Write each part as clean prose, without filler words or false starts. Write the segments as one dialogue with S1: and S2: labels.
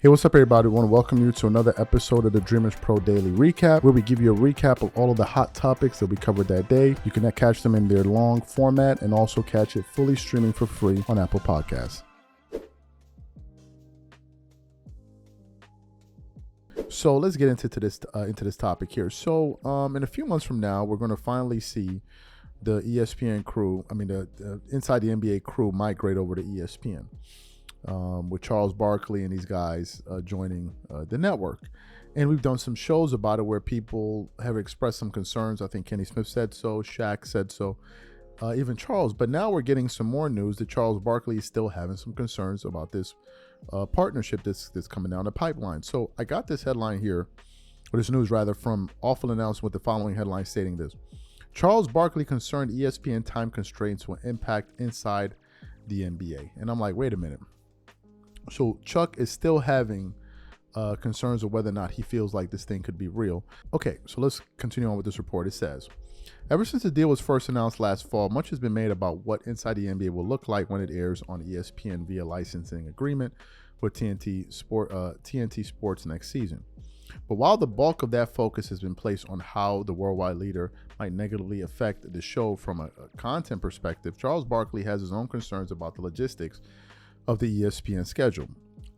S1: Hey, what's up, everybody? I want to welcome you to another episode of the Dreamers Pro Daily Recap, where we give you a recap of all of the hot topics that we covered that day. You can catch them in their long format and also catch it fully streaming for free on Apple Podcasts. So let's get into this topic here. So in a few months from now, we're going to finally see the ESPN crew, the Inside the NBA crew migrate over to ESPN. With Charles Barkley and these guys joining the network. And we've done some shows about it where people have expressed some concerns. I think Kenny Smith said so, Shaq said so, even Charles. But now we're getting some more news that Charles Barkley is still having some concerns about this partnership that's coming down the pipeline. So I got this headline here, or this news rather, from Awful Announcement with the following headline stating this: Charles Barkley concerned ESPN time constraints will impact Inside the NBA. And I'm like, wait a minute. So Chuck is still having concerns of whether or not he feels like this thing could be real. Okay, so let's continue on with this report. It says, ever since the deal was first announced last fall, much has been made about what Inside the NBA will look like when it airs on ESPN via licensing agreement with TNT Sports next season. But while the bulk of that focus has been placed on how the worldwide leader might negatively affect the show from a content perspective, Charles Barkley has his own concerns about the logistics of the ESPN schedule.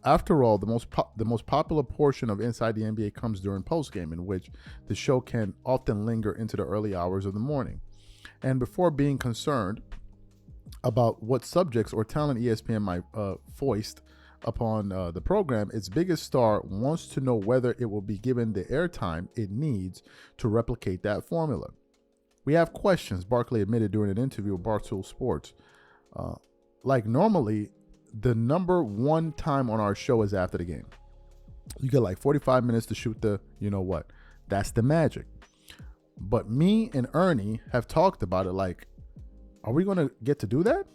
S1: After all, the most popular portion of Inside the NBA comes during postgame, in which the show can often linger into the early hours of the morning. And before being concerned about what subjects or talent ESPN might foist upon the program, its biggest star wants to know whether it will be given the airtime it needs to replicate that formula. We have questions, Barkley admitted during an interview with Barstool Sports. Like normally, the number one time on our show is after the game. You get like 45 minutes to shoot the, you know what? That's the magic. But me and Ernie have talked about it. Like, are we going to get to do that?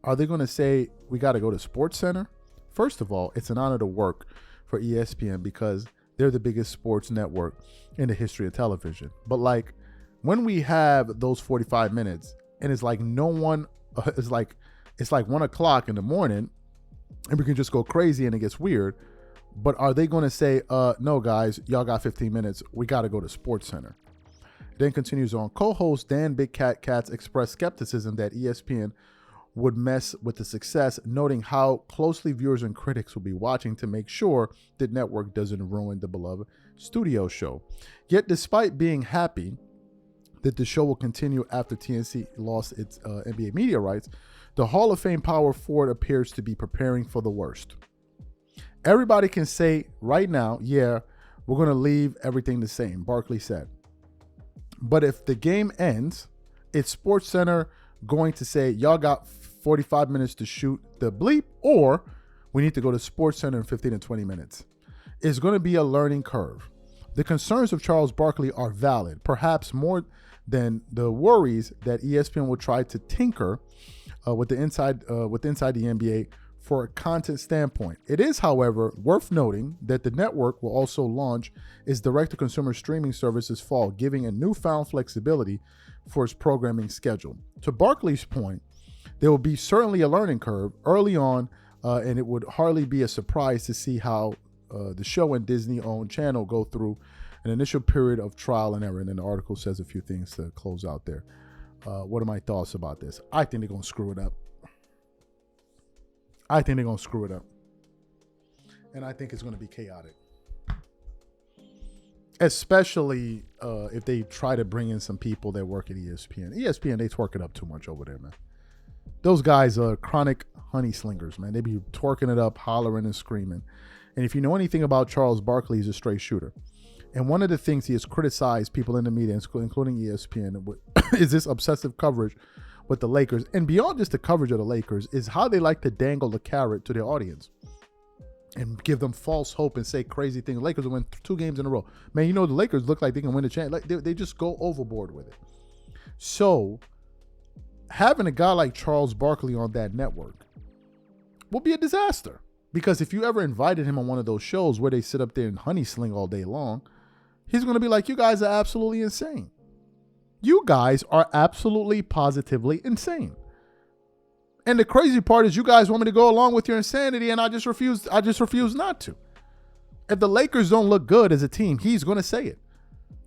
S1: Are they going to say we got to go to Sports Center? First of all, it's an honor to work for ESPN because they're the biggest sports network in the history of television. But like when we have those 45 minutes and it's like no one is like, it's like 1 o'clock in the morning and we can just go crazy and it gets weird. But are they going to say, no, guys, y'all got 15 minutes. We got to go to Sports Center. Then continues on. Co-host Dan Big Cat Katz expressed skepticism that ESPN would mess with the success, noting how closely viewers and critics will be watching to make sure the network doesn't ruin the beloved studio show. Yet, despite being happy that the show will continue after TNT lost its NBA media rights, the Hall of Fame power forward appears to be preparing for the worst. Everybody can say right now, yeah, we're going to leave everything the same, Barkley said. But if the game ends, it's Sports Center going to say, y'all got 45 minutes to shoot the bleep, or we need to go to Sports Center in 15 to 20 minutes. It's going to be a learning curve. The concerns of Charles Barkley are valid, perhaps more than the worries that ESPN will try to tinker with Inside the NBA for a content standpoint. It is, however, worth noting that the network will also launch its direct-to-consumer streaming service this fall, giving a newfound flexibility for its programming schedule. To Barkley's point, there will be certainly a learning curve early on, and it would hardly be a surprise to see how the show and Disney-owned channel go through an initial period of trial and error. And then the article says a few things to close out there. What are my thoughts about this? I think they're going to screw it up. And I think it's going to be chaotic. Especially if they try to bring in some people that work at ESPN. ESPN, they twerk it up too much over there, man. Those guys are chronic honey slingers, man. They be twerking it up, hollering and screaming. And if you know anything about Charles Barkley, he's a straight shooter. And one of the things he has criticized people in the media, including ESPN, is this obsessive coverage with the Lakers. And beyond just the coverage of the Lakers is how they like to dangle the carrot to their audience and give them false hope and say crazy things. Lakers will win 2 games in a row. Man, you know the Lakers look like they can win the championship. Like they just go overboard with it. So having a guy like Charles Barkley on that network will be a disaster. Because if you ever invited him on one of those shows where they sit up there and honey sling all day long, he's going to be like, you guys are absolutely insane. You guys are absolutely positively insane. And the crazy part is you guys want me to go along with your insanity, and I just refuse not to. If the Lakers don't look good as a team, he's going to say it.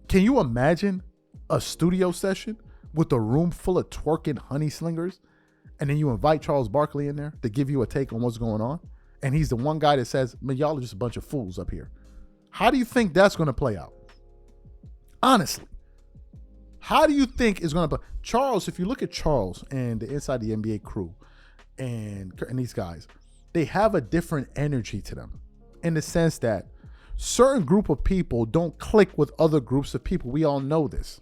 S1: Can you imagine a studio session with a room full of twerking honey slingers, and then you invite Charles Barkley in there to give you a take on what's going on, and he's the one guy that says, man, y'all are just a bunch of fools up here. How do you think that's going to play out? Honestly, how do you think it's going to play? Charles, if you look at Charles and the inside the NBA crew and these guys, they have a different energy to them in the sense that certain group of people don't click with other groups of people. We all know this.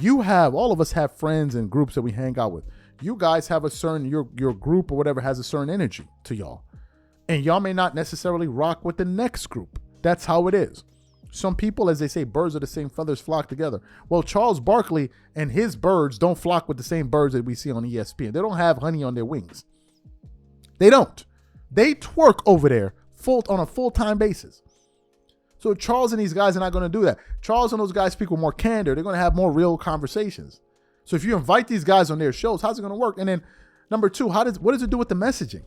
S1: All of us have friends and groups that we hang out with. You guys have a certain, your group or whatever has a certain energy to y'all. And y'all may not necessarily rock with the next group. That's how it is. Some people, as they say, birds of the same feathers flock together. Well, Charles Barkley and his birds don't flock with the same birds that we see on ESPN. They don't have honey on their wings. They don't. They twerk over there on a full-time basis. So Charles and these guys are not going to do that. Charles and those guys speak with more candor. They're going to have more real conversations. So if you invite these guys on their shows, how's it going to work? And then number two, what does it do with the messaging?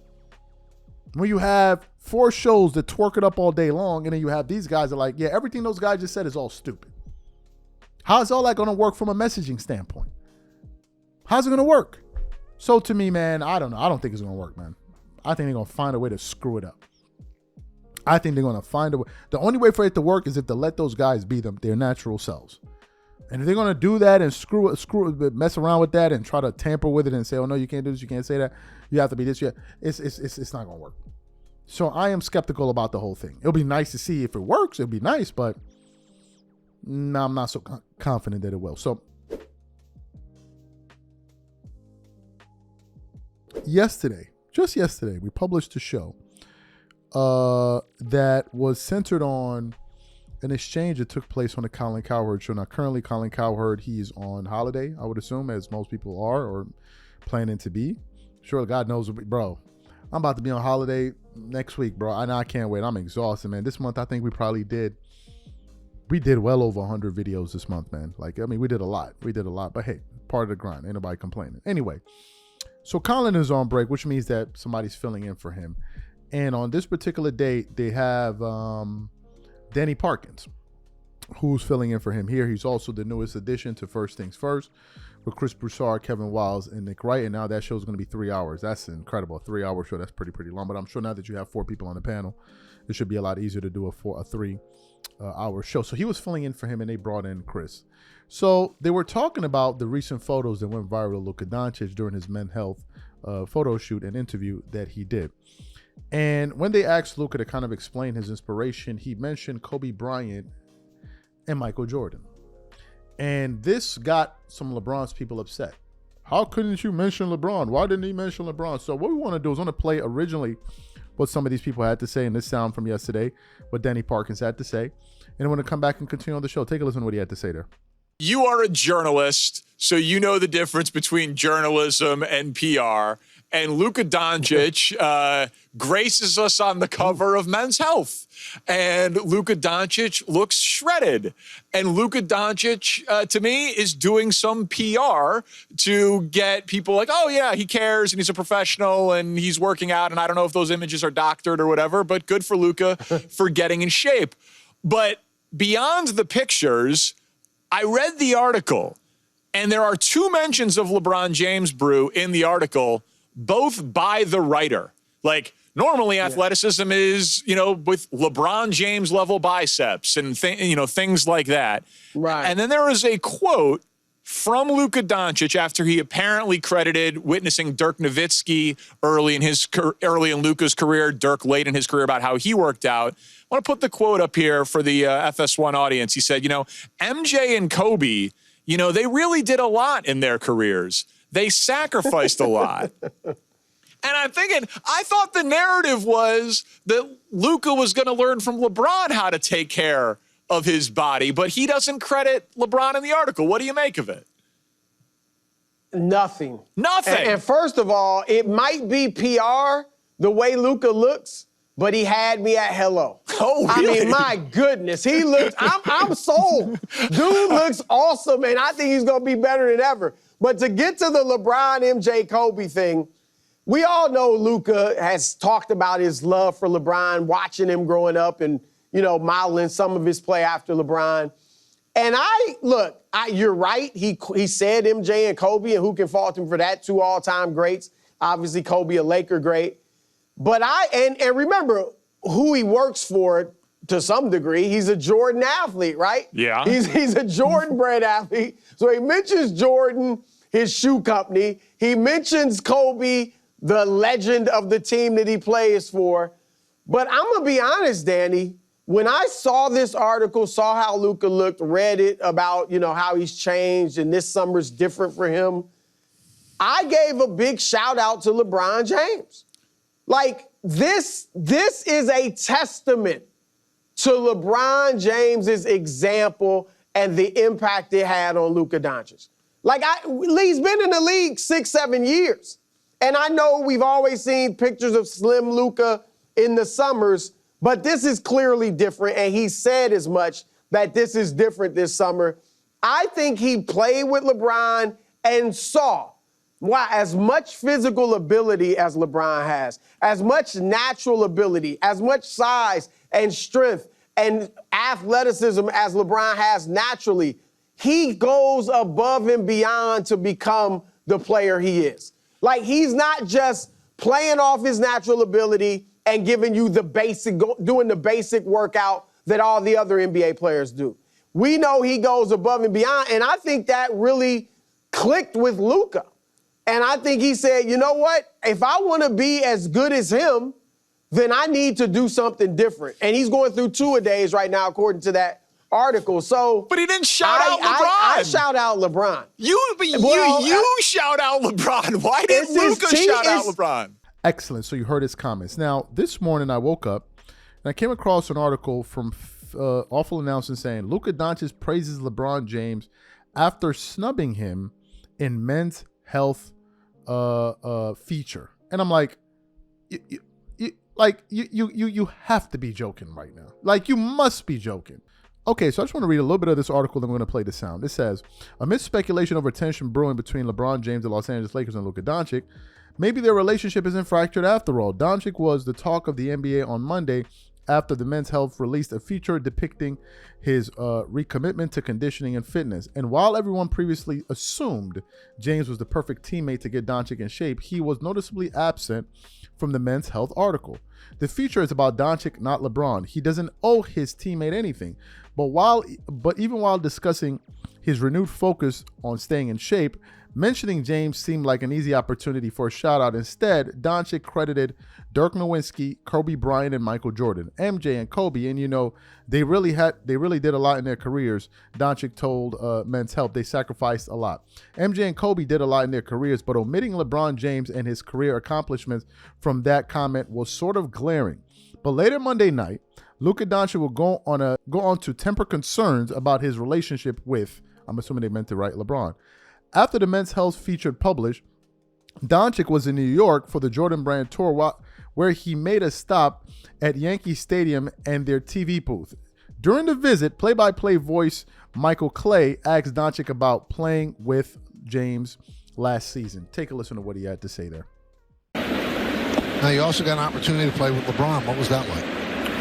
S1: When you have 4 shows that twerk it up all day long, and then you have these guys that are like, yeah, everything those guys just said is all stupid. How's all that going to work from a messaging standpoint? How's it going to work? So to me, man, I don't know. I don't think it's going to work, man. I think they're going to find a way to screw it up. I think they're going to find a way. The only way for it to work is if they let those guys be their natural selves. And if they're going to do that and mess around with that and try to tamper with it and say, oh, no, you can't do this, you can't say that, you have to be this, it's not going to work. So I am skeptical about the whole thing. It'll be nice to see if it works. It'll be nice, but no, I'm not so confident that it will. So just yesterday, we published a show that was centered on an exchange that took place on the Colin Cowherd show. Now, currently, Colin Cowherd, he's on holiday, I would assume, as most people are or planning to be. Sure, God knows, bro. I'm about to be on holiday next week, bro. I can't wait. I'm exhausted, man. This month, I think we did well over 100 videos this month, man. We did a lot. But hey, part of the grind. Ain't nobody complaining. Anyway, so Colin is on break, which means that somebody's filling in for him. And on this particular date, they have Danny Parkins, who's filling in for him here. He's also the newest addition to First Things First with Chris Broussard, Kevin Wiles, and Nick Wright. And now that show's going to be 3 hours. That's incredible. A 3-hour show. That's pretty long. But I'm sure now that you have 4 people on the panel, it should be a lot easier to do a 3-hour show. So he was filling in for him, and they brought in Chris. So they were talking about the recent photos that went viral of Luka Doncic during his men's health photo shoot and interview that he did. And when they asked Luka to kind of explain his inspiration, he mentioned Kobe Bryant and Michael Jordan. And this got some of LeBron's people upset. How couldn't you mention LeBron? Why didn't he mention LeBron? So what we want to do is want to play originally what some of these people had to say in this sound from yesterday, what Danny Parkins had to say. And I want to come back and continue on the show. Take a listen to what he had to say there.
S2: You are a journalist, so you know the difference between journalism and PR. And Luka Doncic graces us on the cover of Men's Health. And Luka Doncic looks shredded. And Luka Doncic, to me, is doing some PR to get people like, oh, yeah, he cares and he's a professional and he's working out. And I don't know if those images are doctored or whatever, but good for Luka for getting in shape. But beyond the pictures, I read the article, and there are 2 mentions of LeBron James, Brew, in the article, both by the writer. Like, normally athleticism is, with LeBron James level biceps and things like that.
S3: Right.
S2: And then there is a quote from Luka Doncic after he apparently credited witnessing Dirk Nowitzki early in Luka's career, Dirk late in his career, about how he worked out. I want to put the quote up here for the FS1 audience. He said, MJ and Kobe, they really did a lot in their careers. They sacrificed a lot. And I'm thinking, I thought the narrative was that Luka was going to learn from LeBron how to take care of his body, but he doesn't credit LeBron in the article. What do you make of it?
S3: Nothing.
S2: Nothing.
S3: And first of all, it might be PR, the way Luka looks, but he had me at hello.
S2: Oh, really?
S3: I mean, my goodness. He looks, I'm sold. Dude looks awesome, and I think he's going to be better than ever. But to get to the LeBron, MJ, Kobe thing, we all know Luka has talked about his love for LeBron, watching him growing up and, modeling some of his play after LeBron. And you're right. He said MJ and Kobe, and who can fault him for that? 2 all-time greats. Obviously, Kobe, a Laker great. But and remember who he works for to some degree. He's a Jordan athlete, right?
S2: Yeah.
S3: He's a Jordan-bred athlete. So he mentions Jordan, his shoe company. He mentions Kobe, the legend of the team that he plays for. But I'm going to be honest, Danny. When I saw this article, saw how Luka looked, read it about, how he's changed and this summer's different for him, I gave a big shout out to LeBron James. Like, this is a testament to LeBron James's example and the impact it had on Luka Doncic. Like, he's been in the league 6-7 years. And I know we've always seen pictures of slim Luka in the summers, but this is clearly different, and he said as much that this is different this summer. I think he played with LeBron and saw why as much physical ability as LeBron has, as much natural ability, as much size and strength and athleticism as LeBron has naturally, he goes above and beyond to become the player he is. Like, he's not just playing off his natural ability and giving you doing the basic workout that all the other NBA players do. We know he goes above and beyond, and I think that really clicked with Luka. And I think he said, you know what? If I want to be as good as him, then I need to do something different. And he's going through two-a-days right now, according to that article. So,
S2: but he didn't shout out LeBron.
S3: I shout out LeBron.
S2: You shout out LeBron. Why didn't Luka shout out LeBron?
S1: Excellent. So you heard his comments. Now, this morning I woke up and I came across an article from Awful Announcing saying Luka Doncic praises LeBron James after snubbing him in men's health feature. And I'm like, you have to be joking right now. Like, you must be joking. Okay, so I just want to read a little bit of this article, then we're going to play the sound. It says, amidst speculation over tension brewing between LeBron James, the Los Angeles Lakers, and Luka Doncic, maybe their relationship isn't fractured after all. Doncic was the talk of the NBA on Monday after the Men's Health released a feature depicting his recommitment to conditioning and fitness. And while everyone previously assumed James was the perfect teammate to get Doncic in shape, he was noticeably absent from the Men's Health article. The feature is about Doncic, not LeBron. He doesn't owe his teammate anything. But even while discussing his renewed focus on staying in shape, mentioning James seemed like an easy opportunity for a shout-out. Instead, Doncic credited Dirk Nowitzki, Kobe Bryant, and Michael Jordan, MJ and Kobe, and they really did a lot in their careers. Doncic told Men's Health they sacrificed a lot. MJ and Kobe did a lot in their careers, but omitting LeBron James and his career accomplishments from that comment was sort of glaring. But later Monday night, Luka Doncic will go on to temper concerns about his relationship with, I'm assuming they meant to write LeBron. After the Men's Health feature published, Doncic was in New York for the Jordan Brand Tour, where he made a stop at Yankee Stadium and their TV booth. During the visit, play-by-play voice Michael Clay asked Doncic about playing with James last season. Take a listen to what he had to say there.
S4: Now, you also got an opportunity to play with LeBron. What was that like?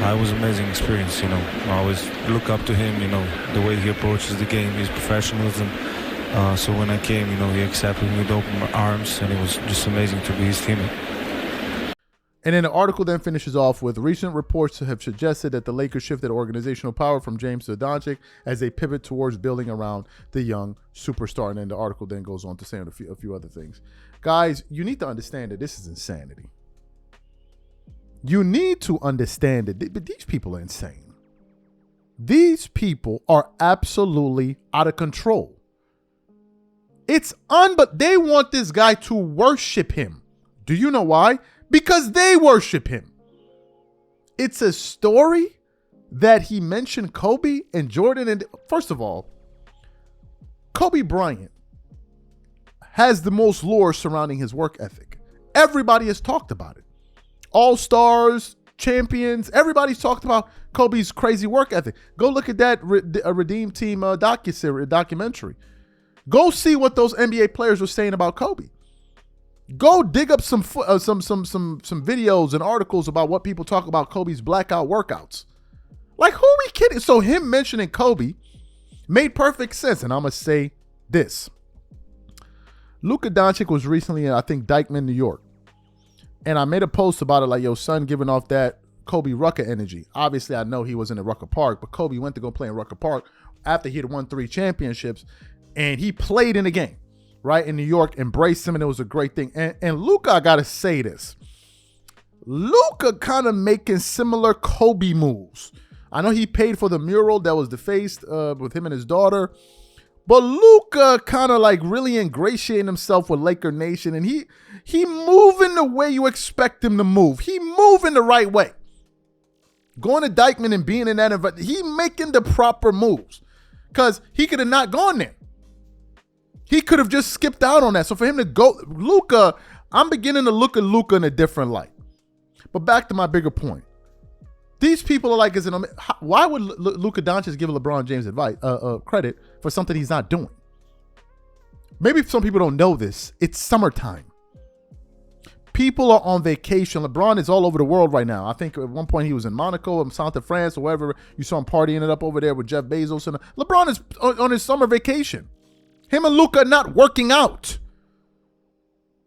S5: It was an amazing experience, I always look up to him, the way he approaches the game, his professionalism. So when I came, he accepted me with open arms, and it was just amazing to be his teammate.
S1: And then the article then finishes off with recent reports have suggested that the Lakers shifted organizational power from James to Doncic as they pivot towards building around the young superstar. And then the article then goes on to say a few other things. Guys, you need to understand that this is insanity. You need to understand it, but these people are insane. These people are absolutely out of control. But they want this guy to worship him. Do you know why? Because they worship him. It's a story that he mentioned Kobe and Jordan. And first of all, Kobe Bryant has the most lore surrounding his work ethic. Everybody has talked about it. All-stars, champions, everybody's talked about Kobe's crazy work ethic. Go look at that Redeem Team documentary. Go see what those NBA players were saying about Kobe. Go dig up some videos and articles about what people talk about Kobe's blackout workouts. Like, who are we kidding? So him mentioning Kobe made perfect sense. And I'm going to say this. Luka Doncic was recently in, I think, Dykeman, New York. And I made a post about it like, yo, son giving off that Kobe Rucker energy. Obviously, I know he wasn't in Rucker Park, but Kobe went to go play in Rucker Park after he had won 3 championships. And he played in the game, right, in New York, embraced him, and it was a great thing. And Luka, I got to say this. Luka kind of making similar Kobe moves. I know he paid for the mural that was defaced with him and his daughter. But Luka kind of like really ingratiating himself with Laker Nation. And he moving the way you expect him to move. He moving the right way. Going to Dykeman and being in that environment. He making the proper moves. Because he could have not gone there. He could have just skipped out on that. So for him to go, Luka, I'm beginning to look at Luka in a different light. But back to my bigger point. These people are like, why would Luka Doncic give LeBron James advice, credit for something he's not doing? Maybe some people don't know this. It's summertime. People are on vacation. LeBron is all over the world right now. I think at one point he was in Monaco, in South of France, or wherever. You saw him partying it up over there with Jeff Bezos. And LeBron is on his summer vacation. Him and Luka are not working out.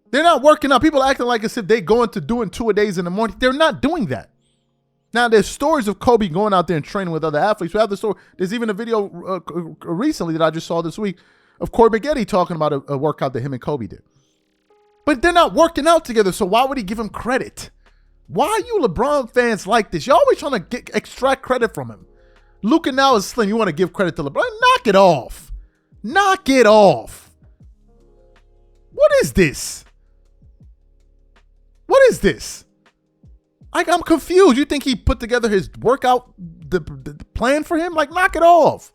S1: They're not working out. People are acting like as if they're going to doing 2-a-days in the morning. They're not doing that. Now, there's stories of Kobe going out there and training with other athletes. We have the story. There's even a video recently that I just saw this week of Corey Maggette talking about a workout that him and Kobe did. But they're not working out together, so why would he give him credit? Why are you LeBron fans like this? You're always trying to extract credit from him. Luka now is slim. You want to give credit to LeBron? Knock it off. Knock it off. What is this? What is this? I'm confused. You think he put together his workout the plan for him? Like, knock it off.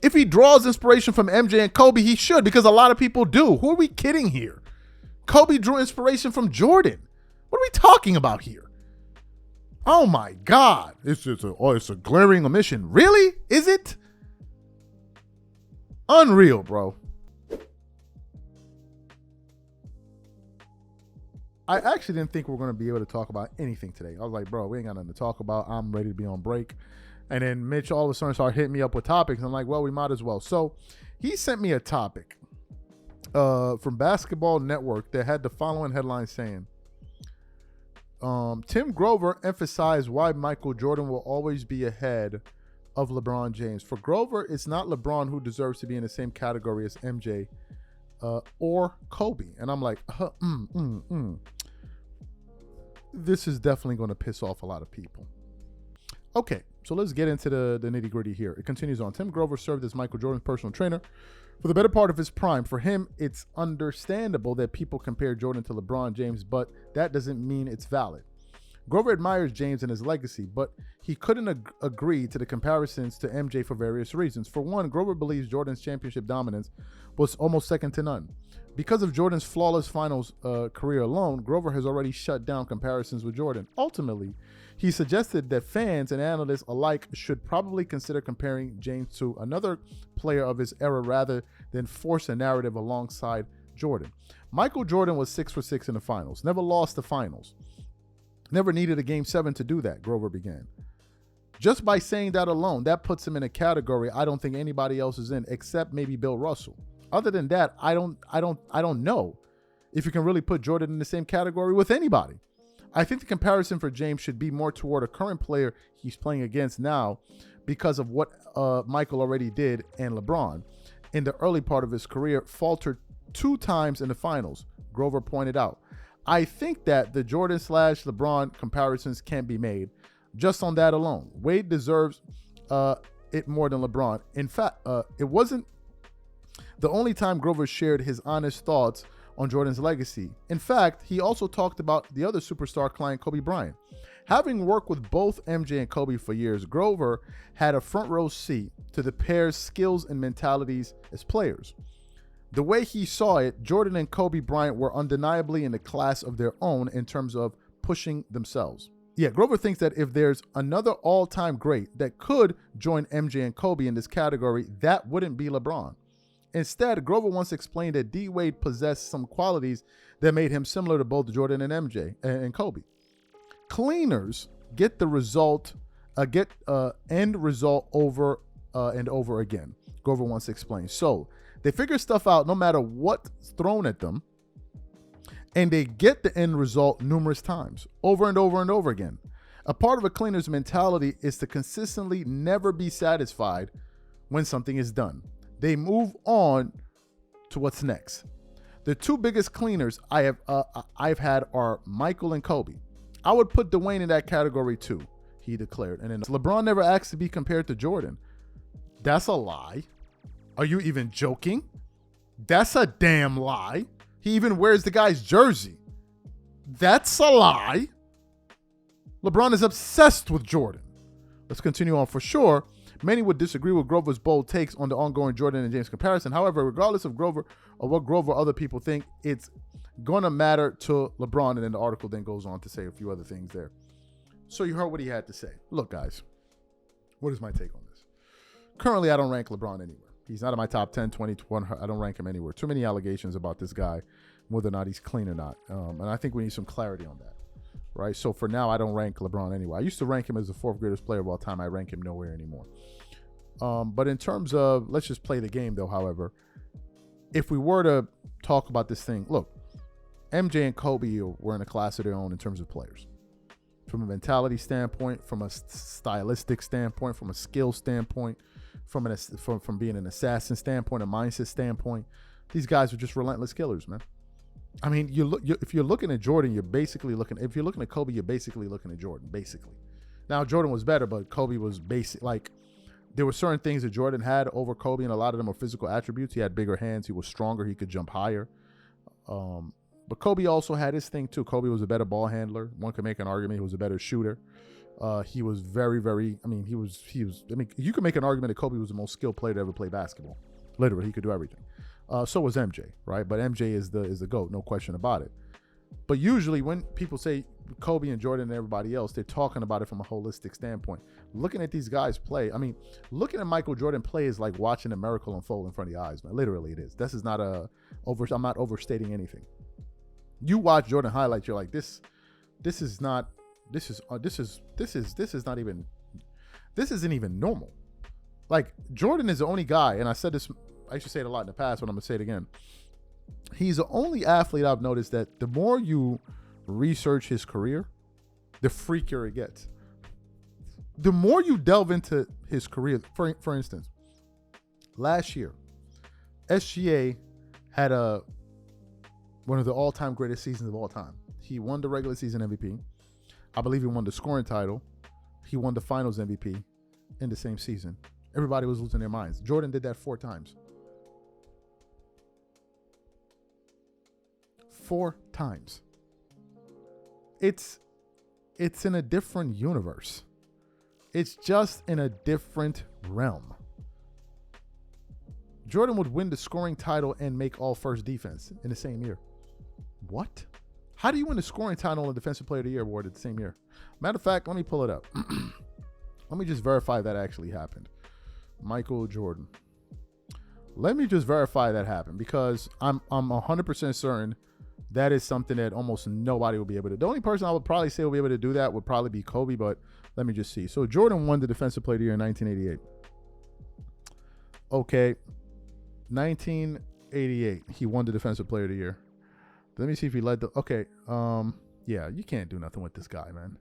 S1: If he draws inspiration from MJ and Kobe, he should, because a lot of people do. Who are we kidding here? Kobe drew inspiration from Jordan. What are we talking about here? Oh my God. It's a glaring omission. Really? Is it? Unreal, bro. I actually didn't think we were going to be able to talk about anything today. I was like, bro, we ain't got nothing to talk about. I'm ready to be on break. And then Mitch all of a sudden started hitting me up with topics. I'm like, well, we might as well. So he sent me a topic from Basketball Network that had the following headline saying, Tim Grover emphasized why Michael Jordan will always be ahead of LeBron James. For Grover, it's not LeBron who deserves to be in the same category as MJ or Kobe. And I'm like, this is definitely going to piss off a lot of people. Okay, so let's get into the nitty gritty here. It continues on. Tim Grover served as Michael Jordan's personal trainer for the better part of his prime. For him, it's understandable that people compare Jordan to LeBron James, but that doesn't mean it's valid. Grover admires James and his legacy, but he couldn't agree to the comparisons to MJ for various reasons. For one, Grover believes Jordan's championship dominance was almost second to none. Because of Jordan's flawless finals career alone, Grover has already shut down comparisons with Jordan. Ultimately, he suggested that fans and analysts alike should probably consider comparing James to another player of his era rather than force a narrative alongside Jordan. Michael Jordan was 6 for 6 in the finals, never lost the finals. Never needed a Game 7 to do that, Grover began. Just by saying that alone, that puts him in a category I don't think anybody else is in, except maybe Bill Russell. Other than that, I don't know if you can really put Jordan in the same category with anybody. I think the comparison for James should be more toward a current player he's playing against now because of what Michael already did, and LeBron in the early part of his career faltered 2 times in the finals, Grover pointed out. I think that the Jordan/LeBron comparisons can be made just on that alone. Wade deserves it more than LeBron. In fact, it wasn't the only time Grover shared his honest thoughts on Jordan's legacy. In fact, he also talked about the other superstar client, Kobe Bryant. Having worked with both MJ and Kobe for years, Grover had a front row seat to the pair's skills and mentalities as players. The way he saw it, Jordan and Kobe Bryant were undeniably in a class of their own in terms of pushing themselves. Yeah, Grover thinks that if there's another all-time great that could join MJ and Kobe in this category, that wouldn't be LeBron. Instead, Grover once explained that D. Wade possessed some qualities that made him similar to both Jordan and MJ and Kobe. Cleaners get the result end result over and over again. Grover once explained. So they figure stuff out no matter what's thrown at them, and they get the end result numerous times, over and over and over again. A part of a cleaner's mentality is to consistently never be satisfied when something is done. They move on to what's next. The two biggest cleaners I've had are Michael and Kobe. I would put Dwayne in that category too, he declared. And then LeBron never asked to be compared to Jordan. That's a lie. Are you even joking? That's a damn lie. He even wears the guy's jersey. That's a lie. LeBron is obsessed with Jordan. Let's continue on. For sure, many would disagree with Grover's bold takes on the ongoing Jordan and James comparison. However, regardless of Grover or what Grover or other people think, it's going to matter to LeBron. And then the article then goes on to say a few other things there. So you heard what he had to say. Look, guys, what is my take on this? Currently, I don't rank LeBron anywhere. He's not in my top 10, 20, 20. I don't rank him anywhere. Too many allegations about this guy, whether or not he's clean or not. And I think we need some clarity on that. Right, so for now, I don't rank LeBron anywhere. I used to rank him as the fourth greatest player of all time. I rank him nowhere anymore. But in terms of, let's just play the game, though, however. If we were to talk about this thing, look, MJ and Kobe were in a class of their own in terms of players. From a mentality standpoint, from a stylistic standpoint, from a skill standpoint, from being an assassin standpoint, a mindset standpoint, these guys are just relentless killers, man. I mean, if you're looking at Jordan, you're basically looking. If you're looking at Kobe, you're basically looking at Jordan. Basically, now Jordan was better, but Kobe was basic. Like there were certain things that Jordan had over Kobe, and a lot of them are physical attributes. He had bigger hands. He was stronger. He could jump higher. But Kobe also had his thing too. Kobe was a better ball handler. One could make an argument he was a better shooter. He was very, very. I mean, he was. I mean, you could make an argument that Kobe was the most skilled player to ever play basketball. Literally, he could do everything. So was MJ, right? But MJ is the GOAT, no question about it. But usually when people say Kobe and Jordan and everybody else, they're talking about it from a holistic standpoint. Looking at these guys play, I mean, looking at Michael Jordan play is like watching a miracle unfold in front of your eyes, man. Literally it is. This is not I'm not overstating anything. You watch Jordan highlights, you're like, this isn't even normal. Like Jordan is the only guy, and I said this, I used to say it a lot in the past, but I'm going to say it again. He's the only athlete I've noticed that the more you research his career, the freakier it gets. The more you delve into his career, for instance, last year, SGA had one of the all-time greatest seasons of all time. He won the regular season MVP. I believe he won the scoring title. He won the finals MVP in the same season. Everybody was losing their minds. Jordan did that 4 times. 4 times. It's in a different universe. It's just in a different realm. Jordan would win the scoring title and make all first defense in the same year. What? How do you win the scoring title and the Defensive Player of the Year award at the same year? Matter of fact, let me pull it up. Let me just verify that actually happened. Michael Jordan. Let me just verify that happened because I'm 100% certain that is something that almost nobody will be able to. The only person I would probably say will be able to do that would probably be Kobe, but let me just see. So Jordan won the Defensive Player of the Year in 1988. Okay. 1988. He won the Defensive Player of the Year. Let me see if he led the... Okay. Yeah, you can't do nothing with this guy, man.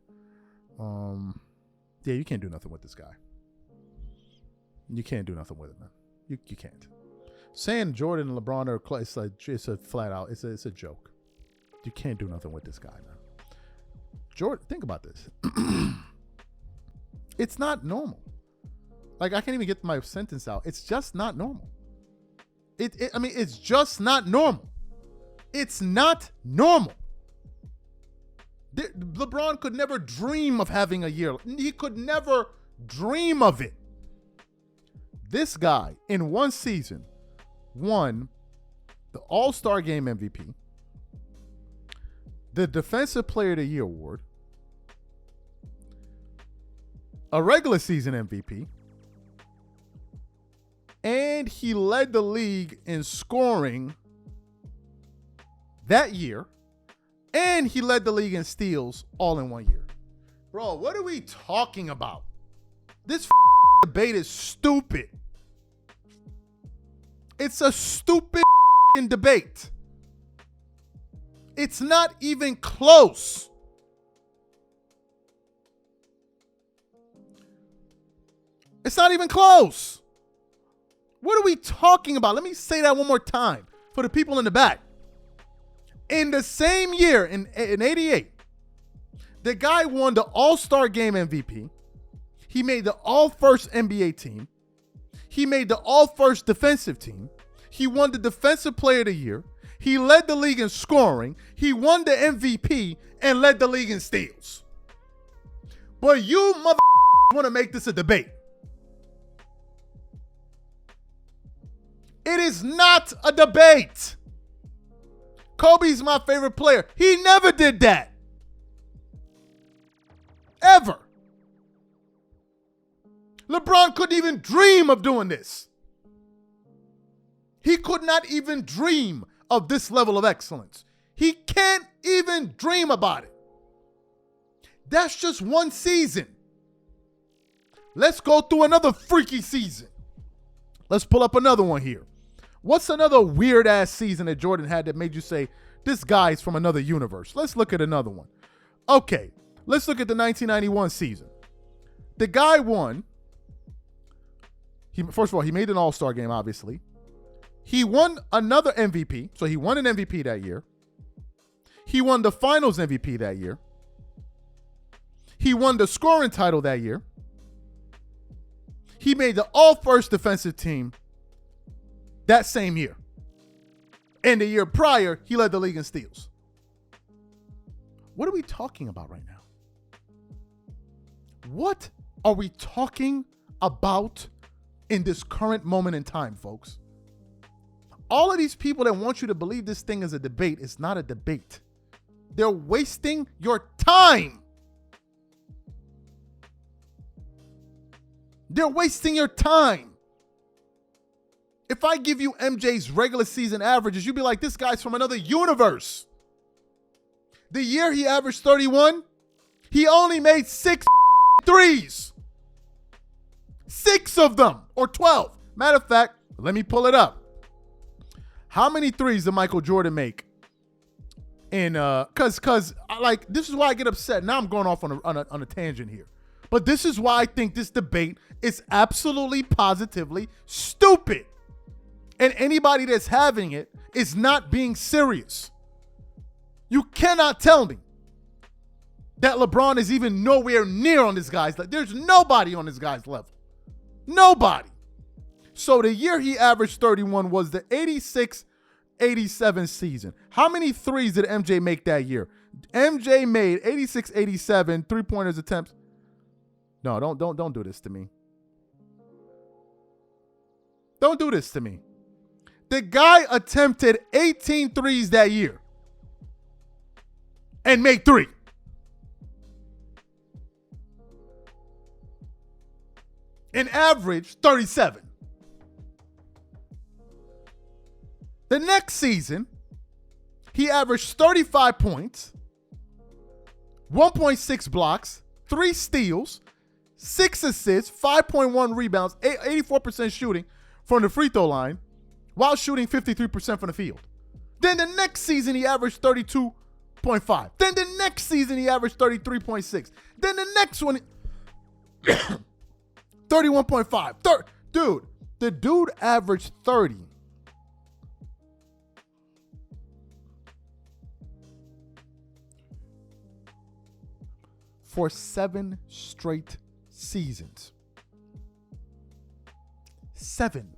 S1: Yeah, you can't do nothing with this guy. You can't do nothing with it, man. You can't. Saying Jordan and LeBron are close, it's a flat out, it's a joke. You can't do nothing with this guy, man. Jordan, think about this. It's not normal. Like, I can't even get my sentence out. It's just not normal. I mean, it's just not normal. It's not normal. LeBron could never dream of having a year. He could never dream of it. This guy, in one season, won the All-Star Game MVP, the Defensive Player of the Year award, a regular season MVP, and he led the league in scoring that year, and he led the league in steals all in one year. Bro, what are we talking about? This debate is stupid. It's a stupid debate. It's not even close. It's not even close. What are we talking about? Let me say that one more time for the people in the back. In the same year, in 88, the guy won the All-Star Game MVP. He made the All-First NBA team. He made the All-First Defensive team. He won the Defensive Player of the Year. He led the league in scoring. He won the MVP and led the league in steals. But you mother want to make this a debate. It is not a debate. Kobe's my favorite player. He never did that. Ever. LeBron couldn't even dream of doing this. He could not even dream of this level of excellence. He can't even dream about it. That's just one season. Let's go through another freaky season. Let's pull up another one here. What's another weird-ass season that Jordan had that made you say, this guy's from another universe? Let's look at another one. Okay, let's look at the 1991 season. The guy won. First of all, he made an All-Star game, obviously. He won another MVP, so he won an MVP that year. He won the Finals MVP that year. He won the scoring title that year. He made the All-First Defensive team that same year. And the year prior, he led the league in steals. What are we talking about right now? What are we talking about in this current moment in time, folks? All of these people that want you to believe this thing is a debate, it's not a debate. They're wasting your time. They're wasting your time. If I give you MJ's regular season averages, you'd be like, this guy's from another universe. The year he averaged 31, he only made 6 threes. 6 of them, or 12. Matter of fact, let me pull it up. How many threes did Michael Jordan make? In cause like this is why I get upset. Now I'm going off on a tangent here. But this is why I think this debate is absolutely positively stupid. And anybody that's having it is not being serious. You cannot tell me that LeBron is even nowhere near on this guy's level. There's nobody on this guy's level. Nobody. So the year he averaged 31 was the 86-87 season. How many threes did MJ make that year? MJ made 86-87 three-pointers attempts. No, don't do this to me. Don't do this to me. The guy attempted 18 threes that year and made 3. An average 37. The next season, he averaged 35 points, 1.6 blocks, 3 steals, 6 assists, 5.1 rebounds, 84% shooting from the free throw line, while shooting 53% from the field. Then the next season, he averaged 32.5. Then the next season, he averaged 33.6. Then the next one, 31.5. Dude, the dude averaged 30. For 7 straight seasons. 7.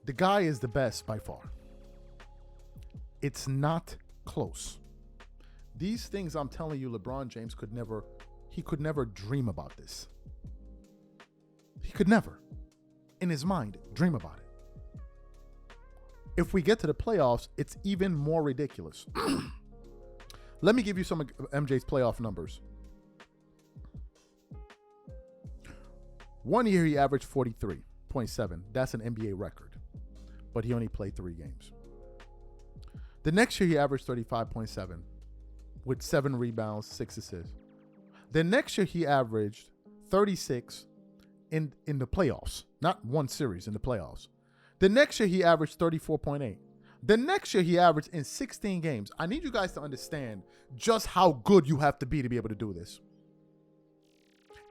S1: The guy is the best by far. It's not close. These things I'm telling you, LeBron James could never dream about this. He could never, in his mind, dream about it. If we get to the playoffs, it's even more ridiculous. Let me give you some of MJ's playoff numbers. 1 year he averaged 43.7. That's an NBA record. But he only played 3 games. The next year he averaged 35.7 with 7 rebounds, 6 assists. The next year he averaged 36 in the playoffs, not one series, in the playoffs. The next year he averaged 34.8. The next year he averaged in 16 games. I need you guys to understand just how good you have to be able to do this.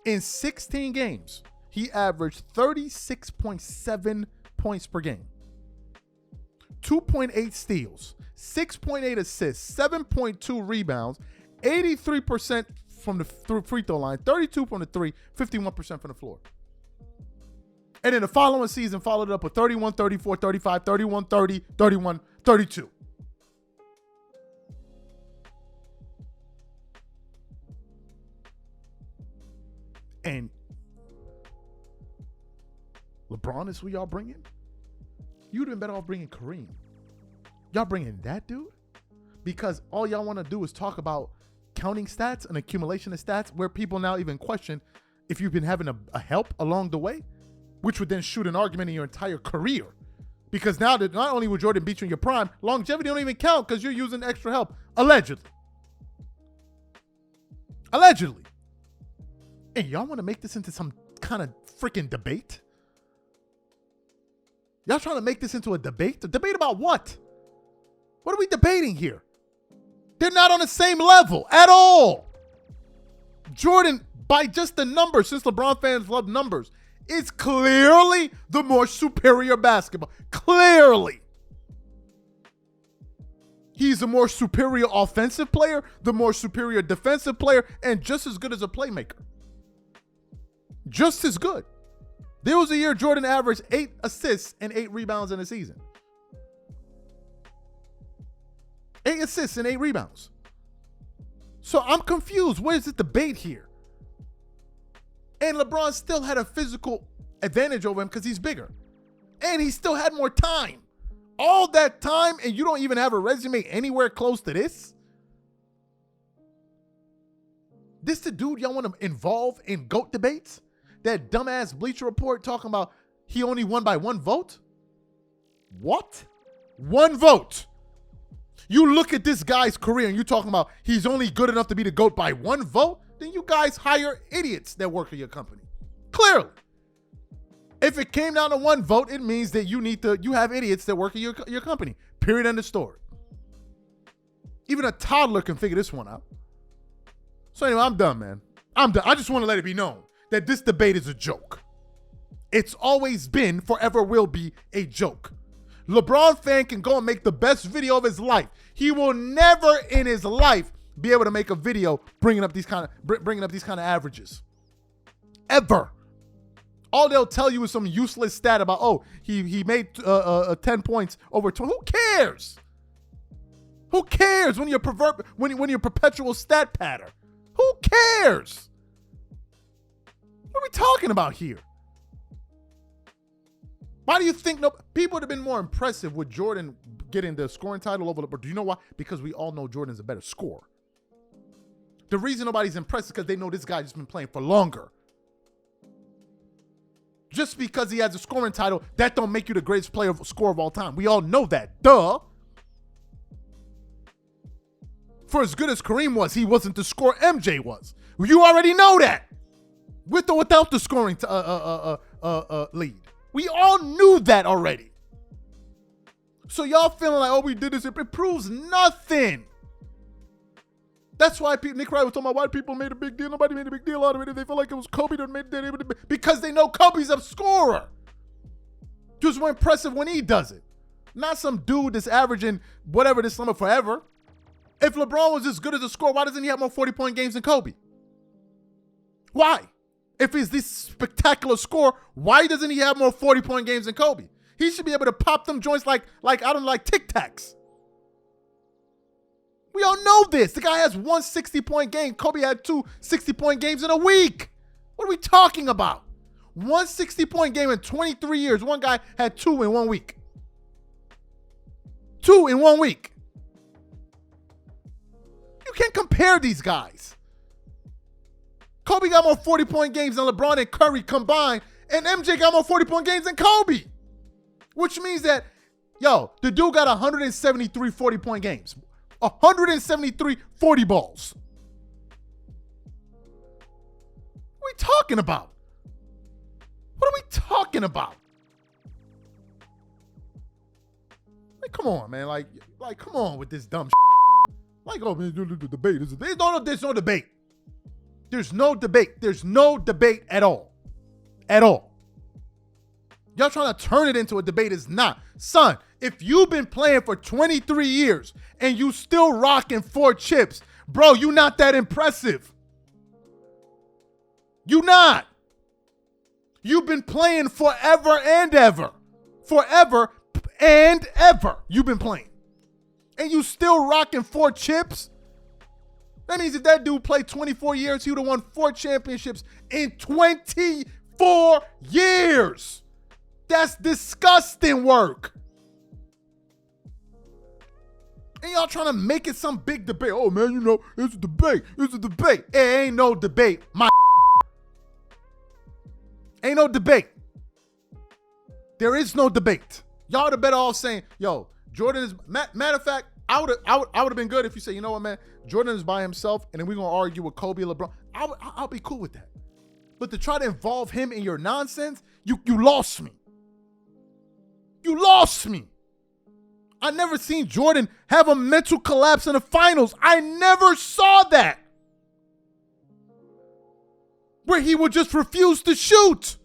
S1: In 16 games, he averaged 36.7 points per game, 2.8 steals, 6.8 assists, 7.2 rebounds, 83% from the free throw line, 32 from the 3, 51% from the floor. And then the following season followed it up with 31, 34, 35, 31, 30, 31, 32. And LeBron is who y'all bringing? You'd have been better off bringing Kareem. Y'all bringing that dude? Because all y'all want to do is talk about counting stats and accumulation of stats, where people now even question if you've been having a help along the way, which would then shoot an argument in your entire career. Because now that not only would Jordan beat you in your prime, longevity don't even count because you're using extra help. Allegedly. Allegedly. And y'all want to make this into some kind of freaking debate? Y'all trying to make this into a debate? A debate about what? What are we debating here? They're not on the same level at all. Jordan, by just the numbers, since LeBron fans love numbers, is clearly the more superior basketball. Clearly. He's a more superior offensive player, the more superior defensive player, and just as good as a playmaker. Just as good. There was a year Jordan averaged 8 assists and 8 rebounds in a season. 8 assists and 8 rebounds. So I'm confused. Where's the debate here? And LeBron still had a physical advantage over him because he's bigger. And he still had more time. All that time, and you don't even have a resume anywhere close to this? This the dude y'all want to involve in GOAT debates? That dumbass Bleacher Report talking about he only won by 1 vote? What? 1 vote. You look at this guy's career and you're talking about he's only good enough to be the GOAT by 1 vote? Then you guys hire idiots that work for your company. Clearly. If it came down to 1 vote, it means that you have idiots that work at your company. Period, end of story. Even a toddler can figure this one out. So anyway, I'm done, man. I'm done. I just want to let it be known that this debate is a joke. It's always been, forever will be, a joke. LeBron fan can go and make the best video of his life. He will never in his life be able to make a video bringing up these kind of averages. Ever. All they'll tell you is some useless stat about, oh, he made 10 points over 20. Who cares? Who cares when you're perpetual stat patter? Who cares? What are we talking about here? Why do you think people would have been more impressive with Jordan getting the scoring title over LeBron? Do you know why? Because we all know Jordan's a better scorer. The reason nobody's impressed is because they know this guy's just been playing for longer. Just because he has a scoring title, that don't make you the greatest scorer of all time. We all know that. Duh. For as good as Kareem was, he wasn't the scorer MJ was. You already know that. With or without the scoring lead. We all knew that already. So y'all feeling like, oh, we did this. It proves nothing. That's why Nick Wright was talking about why people made a big deal. Nobody made a big deal out of it. They felt like it was Kobe that made it. Because they know Kobe's a scorer. Just more impressive when he does it. Not some dude that's averaging whatever this summer forever. If LeBron was as good as a scorer, why doesn't he have more 40-point games than Kobe? Why? If he's this spectacular scorer, why doesn't he have more 40-point games than Kobe? He should be able to pop them joints like Tic Tacs. We all know this. The guy has 1 60-point game. Kobe had 2 60-point games in a week. What are we talking about? 1 60-point game in 23 years. One guy had 2 in 1 week. 2 in 1 week. You can't compare these guys. Kobe got more 40-point games than LeBron and Curry combined, and MJ got more 40-point games than Kobe. Which means that, the dude got 173 40-point games. 173 40 balls. What are we talking about? What are we talking about? Like, come on, man. Like, come on with this dumb shit. Like, oh, man, the debate. There's no debate. There's no debate. There's no debate at all. At all. Y'all trying to turn it into a debate. It's not. Son, if you've been playing for 23 years and you still rocking 4 chips, bro, you not that impressive. You not. You've been playing forever and ever. Forever and ever. You've been playing. And you still rocking 4 chips? That means if that dude played 24 years, he would have won 4 championships in 24 years. That's disgusting work. And y'all trying to make it some big debate. Oh, man, it's a debate. It's a debate. It ain't no debate. Ain't no debate. There is no debate. Y'all the better off saying, Jordan is, matter of fact, I would have been good if you say, you know what, man, Jordan is by himself, and then we're going to argue with Kobe and LeBron. I'll be cool with that. But to try to involve him in your nonsense, you lost me. You lost me. I never seen Jordan have a mental collapse in the finals. I never saw that. Where he would just refuse to shoot.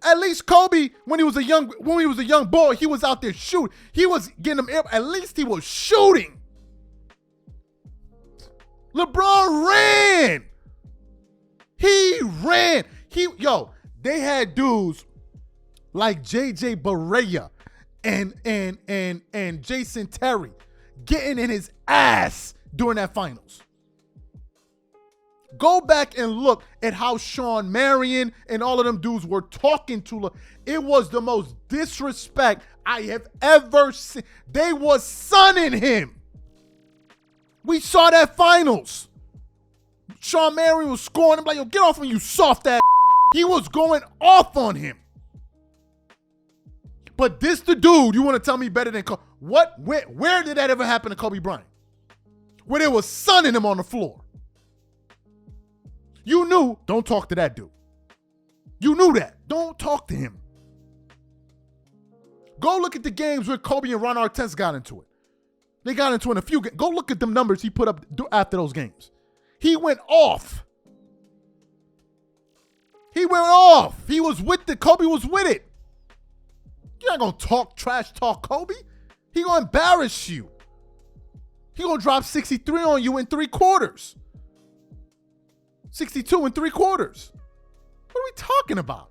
S1: At least Kobe, when he was a young boy, he was out there shooting. He was getting them. At least he was shooting. LeBron ran. He ran. They had dudes like JJ Barea and Jason Terry getting in his ass during that finals. Go back and look at how Sean Marion and all of them dudes were talking to. It was the most disrespect I have ever seen. They was sunning him. We saw that finals. Sean Marion was scoring him like, get off me, you soft ass. He was going off on him. But this the dude you want to tell me better than Kobe. Where did that ever happen to Kobe Bryant? Where they was sunning him on the floor. You knew, don't talk to that dude. You knew that. Don't talk to him. Go look at the games where Kobe and Ron Artest got into it. They got into it in a few games. Go look at them numbers he put up after those games. He went off. He went off. He was with it. Kobe was with it. You're not going to trash talk Kobe. He going to embarrass you. He going to drop 63 on you in 3 quarters. 62 and 3 quarters. What are we talking about?